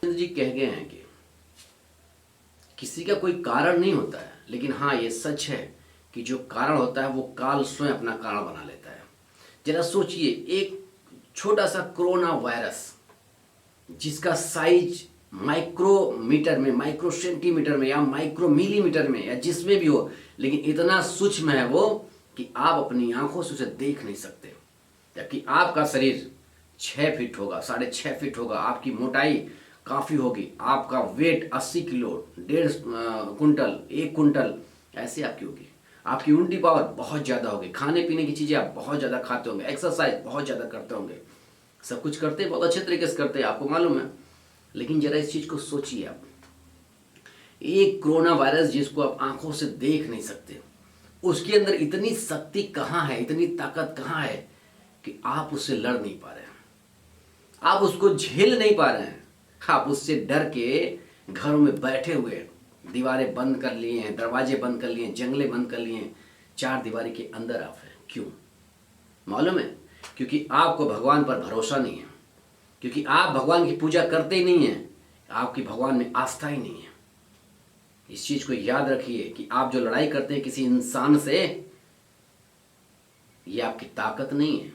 जी कह गए हैं कि किसी का कोई कारण नहीं होता है, लेकिन हाँ ये सच है कि जो कारण होता है वो काल स्वयं अपना कारण बना लेता है। जरा सोचिए, एक छोटा सा कोरोना वायरस जिसका साइज माइक्रोमीटर में, माइक्रो सेंटीमीटर में या माइक्रो मिलीमीटर में या जिसमें भी हो, लेकिन इतना सूक्ष्म है वो कि आप अपनी आंखों से उसे देख नहीं सकते। जबकि आपका शरीर 6 फीट होगा, 6.5 फीट होगा, आपकी मोटाई काफ़ी होगी, आपका वेट 80 किलो, 1.5 कुंटल, 1 कुंटल ऐसे आपकी होगी। आपकी इम्यूनिटी पावर बहुत ज़्यादा होगी, खाने पीने की चीज़ें आप बहुत ज़्यादा खाते होंगे, एक्सरसाइज बहुत ज़्यादा करते होंगे, सब कुछ करते हैं, बहुत अच्छे तरीके से करते हैं, आपको मालूम है। लेकिन जरा इस चीज़ को सोचिए आप, एक कोरोना वायरस जिसको आप आंखों से देख नहीं सकते, उसके अंदर इतनी शक्ति कहाँ है, इतनी ताकत कहाँ है कि आप उससे लड़ नहीं पा रहे हैं, आप उसको झेल नहीं पा रहे हैं। आप उससे डर के घरों में बैठे हुए, दीवारें बंद कर लिए हैं, दरवाजे बंद कर लिए हैं, जंगले बंद कर लिए हैं, 4 दीवारी के अंदर आप हैं। क्यों मालूम है? क्योंकि आपको भगवान पर भरोसा नहीं है, क्योंकि आप भगवान की पूजा करते ही नहीं हैं, आपकी भगवान में आस्था ही नहीं है। इस चीज को याद रखिए कि आप जो लड़ाई करते हैं किसी इंसान से, ये आपकी ताकत नहीं है।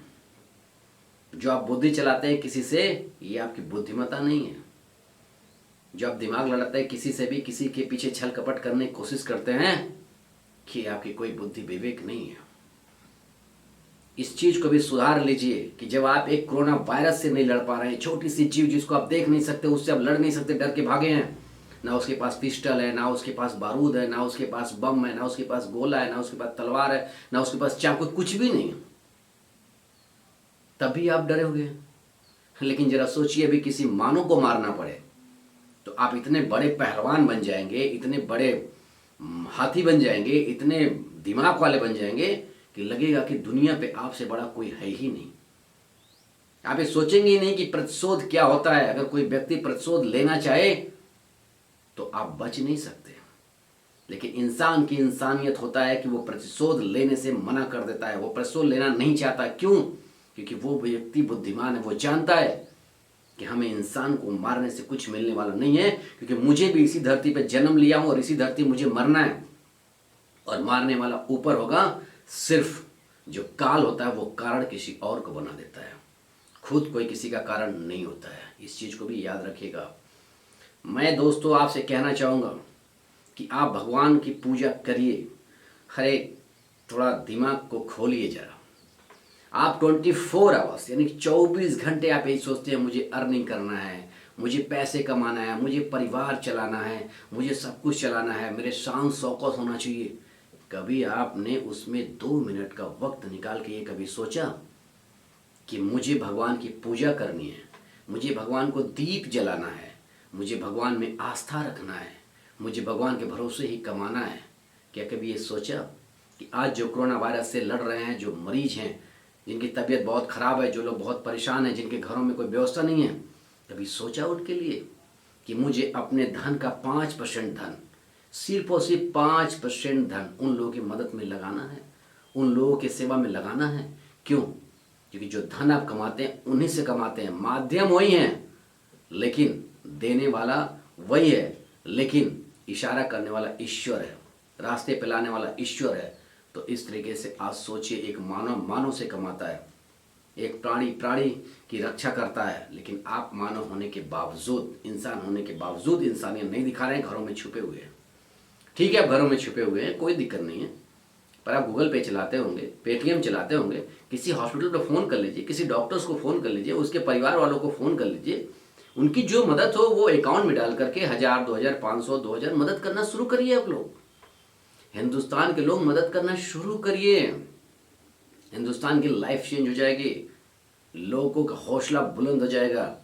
जो आप बुद्धि चलाते हैं किसी से, ये आपकी बुद्धिमत्ता नहीं है। जो आप दिमाग लड़ाते हैं किसी से भी, किसी के पीछे छल कपट करने की कोशिश करते हैं, कि आपकी कोई बुद्धि विवेक नहीं है। इस चीज को भी सुधार लीजिए कि जब आप एक कोरोना वायरस से नहीं लड़ पा रहे हैं, छोटी सी जीव जिसको आप देख नहीं सकते, उससे आप लड़ नहीं सकते, डर के भागे हैं, ना उसके पास पिस्टल है, ना उसके पास बारूद है, ना उसके पास बम है, ना उसके पास गोला है, ना उसके पास तलवार है, ना उसके पास चाकू, कुछ भी नहीं है, तभी आप डरे हुए हैं। लेकिन जरा सोचिए, अभी किसी मानव को मारना पड़े तो आप इतने बड़े पहलवान बन जाएंगे, इतने बड़े हाथी बन जाएंगे, इतने दिमाग वाले बन जाएंगे कि लगेगा कि दुनिया पे आपसे बड़ा कोई है ही नहीं। आप ये सोचेंगे ही नहीं कि प्रतिशोध क्या होता है। अगर कोई व्यक्ति प्रतिशोध लेना चाहे तो आप बच नहीं सकते, लेकिन इंसान की इंसानियत होता है कि वो प्रतिशोध लेने से मना कर देता है, वो प्रतिशोध लेना नहीं चाहता। क्यों? क्योंकि वो व्यक्ति बुद्धिमान है, वो जानता है कि हमें इंसान को मारने से कुछ मिलने वाला नहीं है, क्योंकि मुझे भी इसी धरती पर जन्म लिया हूं और इसी धरती मुझे मरना है, और मारने वाला ऊपर होगा। सिर्फ जो काल होता है वो कारण किसी और को बना देता है, खुद कोई किसी का कारण नहीं होता है। इस चीज को भी याद रखिएगा। मैं दोस्तों आपसे कहना चाहूँगा कि आप भगवान की पूजा करिए, अरे थोड़ा दिमाग को खोलिए जरा। आप 24 आवर्स यानी 24 घंटे आप यही सोचते हैं मुझे अर्निंग करना है, मुझे पैसे कमाना है, मुझे परिवार चलाना है, मुझे सब कुछ चलाना है, मेरे शान शौकत होना चाहिए। कभी आपने उसमें 2 मिनट का वक्त निकाल के ये कभी सोचा कि मुझे भगवान की पूजा करनी है, मुझे भगवान को दीप जलाना है, मुझे भगवान में आस्था रखना है, मुझे भगवान के भरोसे ही कमाना है? क्या कभी ये सोचा कि आज जो कोरोना वायरस से लड़ रहे हैं, जो मरीज हैं, जिनकी तबीयत बहुत ख़राब है, जो लोग बहुत परेशान हैं, जिनके घरों में कोई व्यवस्था नहीं है, कभी सोचा उनके लिए कि मुझे अपने धन का 5% धन, सिर्फ और सिर्फ 5% धन उन लोगों की मदद में लगाना है, उन लोगों की सेवा में लगाना है? क्यों? क्योंकि जो धन आप कमाते हैं उन्हीं से कमाते हैं, माध्यम वही हैं, लेकिन देने वाला वही है, लेकिन इशारा करने वाला ईश्वर है, रास्ते पे लाने वाला ईश्वर है। तो इस तरीके से आज सोचिए, एक मानव मानव से कमाता है, एक प्राणी प्राणी की रक्षा करता है, लेकिन आप मानव होने के बावजूद, इंसान होने के बावजूद इंसानियत नहीं दिखा रहे हैं, घरों में छुपे हुए हैं। ठीक है, आप घरों में छुपे हुए हैं, कोई दिक्कत नहीं है, पर आप गूगल पे चलाते होंगे, पेटीएम चलाते होंगे, किसी हॉस्पिटल पर फ़ोन कर लीजिए, किसी डॉक्टर्स को फ़ोन कर लीजिए, उसके परिवार वालों को फ़ोन कर लीजिए, उनकी जो मदद हो वो अकाउंट में डाल करके 1000, 2000, 500, 2000 मदद करना शुरू करिए। आप लोग, हिंदुस्तान के लोग मदद करना शुरू करिए। हिंदुस्तान की लाइफ चेंज हो जाएगी, लोगों का हौसला बुलंद हो जाएगा,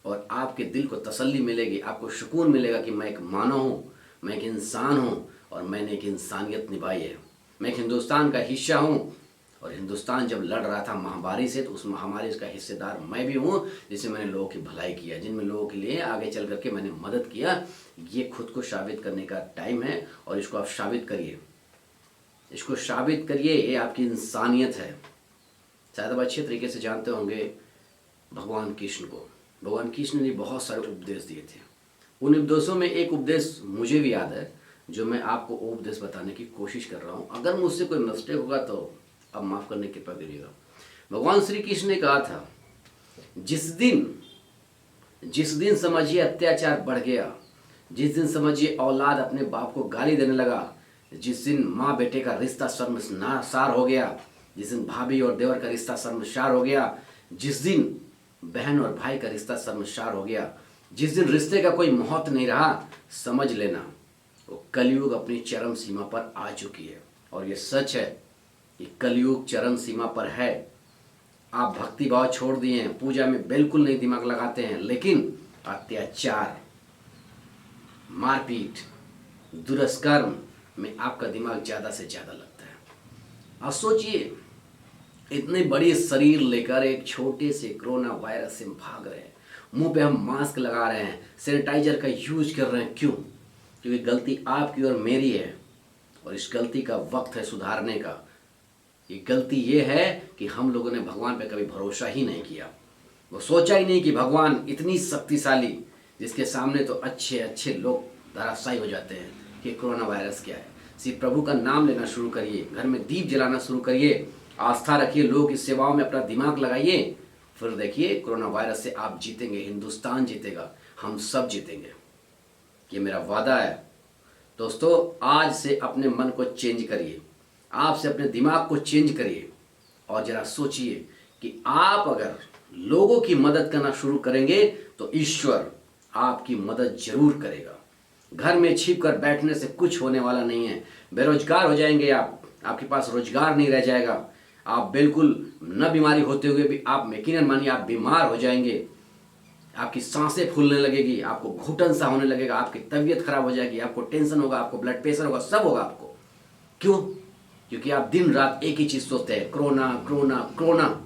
और आपके दिल को तसल्ली मिलेगी, आपको सुकून मिलेगा कि मैं एक मानव हूँ, मैं एक इंसान हूँ, और मैंने एक इंसानियत निभाई है, मैं एक हिंदुस्तान का हिस्सा हूँ। और हिंदुस्तान जब लड़ रहा था महामारी से, तो उस महामारी का हिस्सेदार मैं भी हूँ, जिससे मैंने लोगों की भलाई किया, जिनमें लोगों के लिए आगे चल करके मैंने मदद किया। ये खुद को साबित करने का टाइम है, और इसको आप साबित करिए, इसको साबित करिए, ये आपकी इंसानियत है। शायद आप अच्छे तरीके से जानते होंगे भगवान कृष्ण को, भगवान कृष्ण ने बहुत सारे उपदेश दिए थे। उन उपदेशों में एक उपदेश मुझे भी याद है, जो मैं आपको उपदेश बताने की कोशिश कर रहा हूँ। अगर मुझसे कोई मिस्टेक होगा तो आप माफ़ करने की कृपा करिएगा। भगवान श्री कृष्ण ने कहा था, जिस दिन समझिए अत्याचार बढ़ गया, जिस दिन समझिए औलाद अपने बाप को गाली देने लगा, जिस दिन माँ बेटे का रिश्ता शर्मसार हो गया, जिस दिन भाभी और देवर का रिश्ता शर्मसार हो गया, जिस दिन बहन और भाई का रिश्ता शर्मसार हो गया, जिस दिन रिश्ते का कोई महत्व नहीं रहा, समझ लेना वो कलयुग अपनी चरम सीमा पर आ चुकी है। और ये सच है कि कलयुग चरम सीमा पर है। आप भक्ति भाव छोड़ दिए हैं, पूजा में बिल्कुल नहीं दिमाग लगाते हैं, लेकिन अत्याचार, मारपीट, दुष्कर्म में आपका दिमाग ज़्यादा से ज़्यादा लगता है। अब सोचिए, इतने बड़ी शरीर लेकर एक छोटे से कोरोना वायरस से भाग रहे हैं, मुंह पे हम मास्क लगा रहे हैं, सैनिटाइजर का यूज कर रहे हैं। क्यों? क्योंकि गलती आपकी और मेरी है, और इस गलती का वक्त है सुधारने का। ये गलती ये है कि हम लोगों ने भगवान पे कभी भरोसा ही नहीं किया। वो सोचा ही नहीं कि भगवान इतनी शक्तिशाली, जिसके सामने तो अच्छे अच्छे लोग धराशायी हो जाते हैं कि कोरोना वायरस क्या है। सिर्फ प्रभु का नाम लेना शुरू करिए, घर में दीप जलाना शुरू करिए, आस्था रखिए, लोगों की सेवाओं में अपना दिमाग लगाइए, फिर देखिए कोरोना वायरस से आप जीतेंगे, हिंदुस्तान जीतेगा, हम सब जीतेंगे। ये मेरा वादा है। दोस्तों, आज से अपने मन को चेंज करिए, आप से अपने दिमाग को चेंज करिए, और जरा सोचिए कि आप अगर लोगों की मदद करना शुरू करेंगे तो ईश्वर आपकी मदद जरूर करेगा। घर में छिप कर बैठने से कुछ होने वाला नहीं है। बेरोजगार हो जाएंगे आप, आपके पास रोजगार नहीं रह जाएगा, आप बिल्कुल न बीमारी होते हुए भी आप यकीनन मानिए आप बीमार हो जाएंगे, आपकी सांसें फूलने लगेगी, आपको घुटन सा होने लगेगा, आपकी तबीयत खराब हो जाएगी, आपको टेंशन होगा, आपको ब्लड प्रेशर होगा, सब होगा आपको। क्यों? क्योंकि आप दिन रात एक ही चीज़ सोचते हैं, कोरोना कोरोना कोरोना।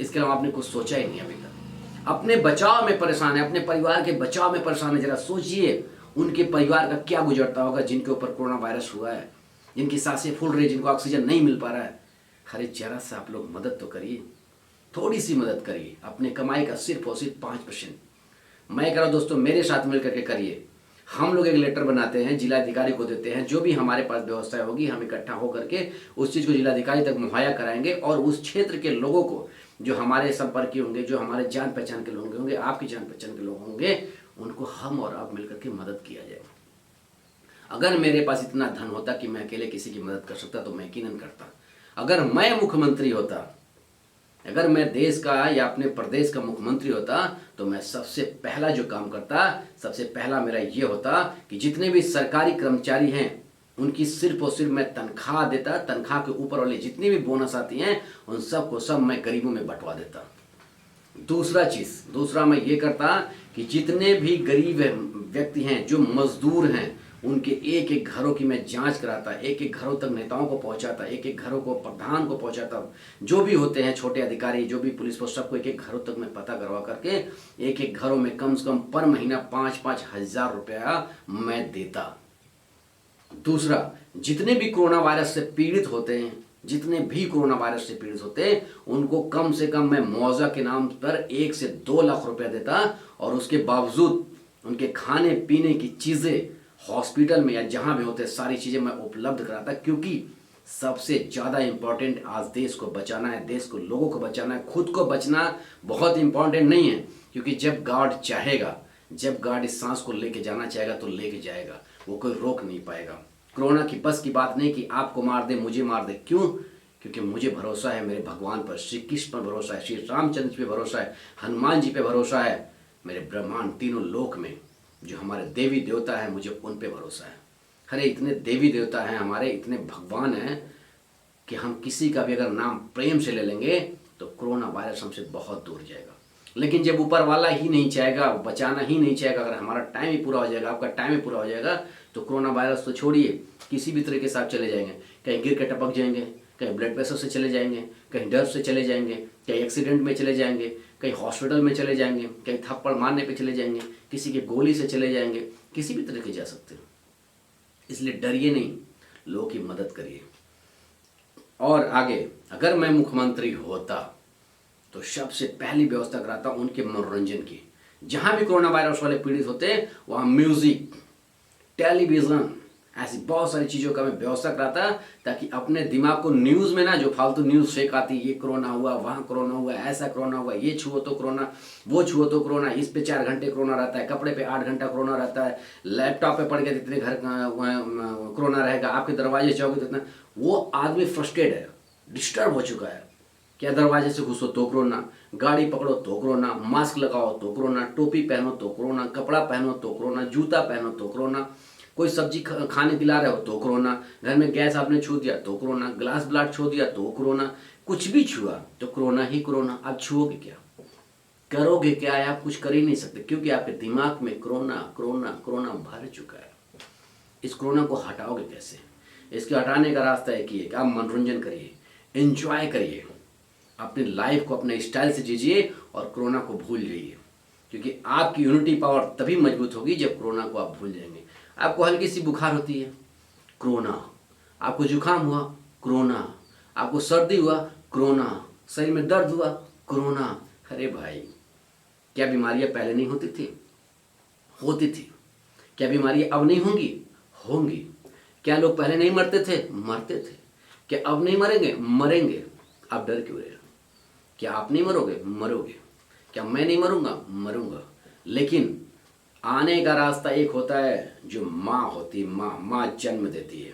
इसके अलावा आपने कुछ सोचा ही नहीं अभी तक। अपने बचाव में परेशान है, अपने परिवार के बचाव में परेशान है। जरा सोचिए उनके परिवार का क्या गुजरता होगा जिनके ऊपर कोरोना वायरस हुआ है, जिनकी सांसें फूल रही है, जिनको ऑक्सीजन नहीं मिल पा रहा है। अरे जरा सा आप लोग मदद तो करिए, थोड़ी सी मदद करिए। अपने कमाई का सिर्फ और सिर्फ 5% मैं कह रहा हूँ दोस्तों, मेरे साथ मिल करके करिए। हम लोग एक लेटर बनाते हैं, जिलाधिकारी को देते हैं, जो भी हमारे पास व्यवस्था होगी हम इकट्ठा होकर के उस चीज़ को जिलाधिकारी तक मुहैया कराएंगे, और उस क्षेत्र के लोगों को, जो हमारे संपर्क होंगे, जो हमारे जान पहचान के लोग होंगे, आपकी जान पहचान के लोग होंगे, उनको हम और आप मिलकर के मदद किया जाए। अगर मेरे पास इतना धन होता कि मैं अकेले किसी की मदद कर सकता तो मैं यकीनन करता। अगर मैं मुख्यमंत्री होता, अगर मैं देश का या अपने प्रदेश का मुख्यमंत्री होता, तो मैं सबसे पहला जो काम करता, सबसे पहला मेरा ये होता कि जितने भी सरकारी कर्मचारी हैं उनकी सिर्फ और सिर्फ मैं तनख्वाह देता, तनख्वाह के ऊपर वाले जितनी भी बोनस आती हैं उन सब को सब मैं गरीबों में बंटवा देता। दूसरा मैं ये करता कि जितने भी गरीब व्यक्ति हैं, जो मजदूर हैं, उनके एक एक घरों की मैं जांच कराता, एक एक घरों तक नेताओं को पहुंचाता, एक एक घरों को प्रधान को पहुंचाता, जो भी होते हैं छोटे अधिकारी, जो भी पुलिस फोर्स, सबको एक एक घरों तक मैं पता करवा करके एक एक घरों में कम से कम पर महीना 5-5 हज़ार रुपया मैं देता। दूसरा, जितने भी कोरोना वायरस से पीड़ित होते हैं, जितने भी कोरोना वायरस से पीड़ित होते हैं, उनको कम से कम मैं मुआवजा के नाम पर 1 से 2 लाख रुपया देता, और उसके बावजूद उनके खाने पीने की चीज़ें हॉस्पिटल में या जहाँ भी होते सारी चीज़ें मैं उपलब्ध कराता। क्योंकि सबसे ज़्यादा इम्पॉर्टेंट आज देश को बचाना है, देश को, लोगों को बचाना है। खुद को बचना बहुत इम्पॉर्टेंट नहीं है, क्योंकि जब गॉड चाहेगा, जब गॉड इस सांस को लेके जाना चाहेगा तो लेके जाएगा, वो कोई रोक नहीं पाएगा। कोरोना की बस की बात नहीं कि आपको मार दे, मुझे मार दे। क्यों? क्योंकि मुझे भरोसा है मेरे भगवान पर, श्री कृष्ण पर भरोसा है, श्री रामचंद्र जी पे भरोसा है, हनुमान जी पे भरोसा है, मेरे ब्रह्मांड तीनों लोक में जो हमारे देवी देवता हैं, मुझे उन पे भरोसा है। अरे इतने देवी देवता हैं हमारे, इतने भगवान हैं कि हम किसी का भी अगर नाम प्रेम से ले लेंगे तो कोरोना वायरस हमसे बहुत दूर जाएगा। लेकिन जब ऊपर वाला ही नहीं चाहेगा, बचाना ही नहीं चाहेगा, अगर हमारा टाइम ही पूरा हो जाएगा, आपका टाइम ही पूरा हो जाएगा, तो कोरोना वायरस तो छोड़िए, किसी भी तरीके से आप चले जाएंगे। कहीं गिर के टपक जाएंगे, कहीं ब्लड प्रेशर से चले जाएंगे, कहीं डर से चले जाएंगे, कहीं एक्सीडेंट में चले जाएंगे, कहीं हॉस्पिटल में चले जाएंगे, कहीं थप्पड़ मारने पे चले जाएंगे, किसी की गोली से चले जाएंगे, किसी भी तरीके जा सकते हो। इसलिए डरिए नहीं, लोगों की मदद करिए। और आगे, अगर मैं मुख्यमंत्री होता तो सबसे पहली व्यवस्था कराता उनके मनोरंजन की। जहां भी कोरोना वायरस वाले पीड़ित होते हैं वहां म्यूजिक, टेलीविजन, ऐसी बहुत सारी चीज़ों का मैं व्यवस्था कराता ताकि अपने दिमाग को न्यूज़ में ना जो फालतू न्यूज़ फेंक आती, ये कोरोना हुआ, वहाँ कोरोना हुआ, ऐसा कोरोना हुआ, ये छुओ तो कोरोना, वो छुओ तो कोरोना, इस पे 4 घंटे कोरोना रहता है, कपड़े पे 8 घंटा कोरोना रहता है, लैपटॉप पे पड़ गए इतने घर कोरोना रहेगा, आपके दरवाजे चाहोगे तो इतना, वो आदमी फ्रस्ट्रेट है, डिस्टर्ब हो चुका है। क्या दरवाजे से घुसो तो कोरोना, गाड़ी पकड़ो तो कोरोना, मास्क लगाओ तो कोरोना, टोपी पहनो तो कोरोना, कपड़ा पहनो तो कोरोना, जूता पहनो तो कोरोना, कोई सब्जी खाने दिला रहे हो तो कोरोना, घर में गैस आपने छू दिया तो कोरोना, ग्लास ब्लाट छू दिया तो कोरोना, कुछ भी छुआ तो कोरोना ही कोरोना। आप छुओगे क्या, करोगे क्या, आप कुछ कर ही नहीं सकते क्योंकि आपके दिमाग में कोरोना कोरोना कोरोना भर चुका है। इस कोरोना को हटाओगे कैसे? इसके हटाने का रास्ता एक ही है कि आप मनोरंजन करिए, एंजॉय करिए, अपनी लाइफ को अपने स्टाइल से जीजिए और कोरोना को भूल जाइए, क्योंकि आपकी यूनिटी पावर तभी मजबूत होगी जब कोरोना को आप भूल जाएंगे। आपको हल्की सी बुखार होती है, कोरोना, आपको जुकाम हुआ, कोरोना, आपको सर्दी हुआ, कोरोना, शरीर में दर्द हुआ, कोरोना। अरे भाई, क्या बीमारियां पहले नहीं होती थी? होती थी। क्या बीमारियां अब नहीं होंगी? होंगी। क्या लोग पहले नहीं मरते थे? मरते थे। क्या अब नहीं मरेंगे? मरेंगे। आप डर क्यों रहे हो? क्या आप नहीं मरोगे? मरोगे। क्या मैं नहीं मरूंगा? मरूंगा। लेकिन आने का रास्ता एक होता है जो माँ होती, माँ जन्म देती है,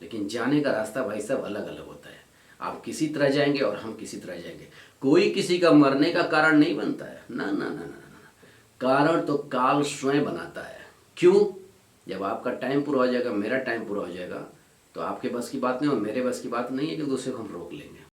लेकिन जाने का रास्ता भाई साहब अलग अलग होता है। आप किसी तरह जाएंगे और हम किसी तरह जाएंगे। कोई किसी का मरने का कारण नहीं बनता है, ना ना ना ना ना। कारण तो काल स्वयं बनाता है। क्यों? जब आपका टाइम पूरा हो जाएगा, मेरा टाइम पूरा हो जाएगा, तो आपके बस की बात नहीं और मेरे बस की बात नहीं है कि दूसरे को हम रोक लेंगे।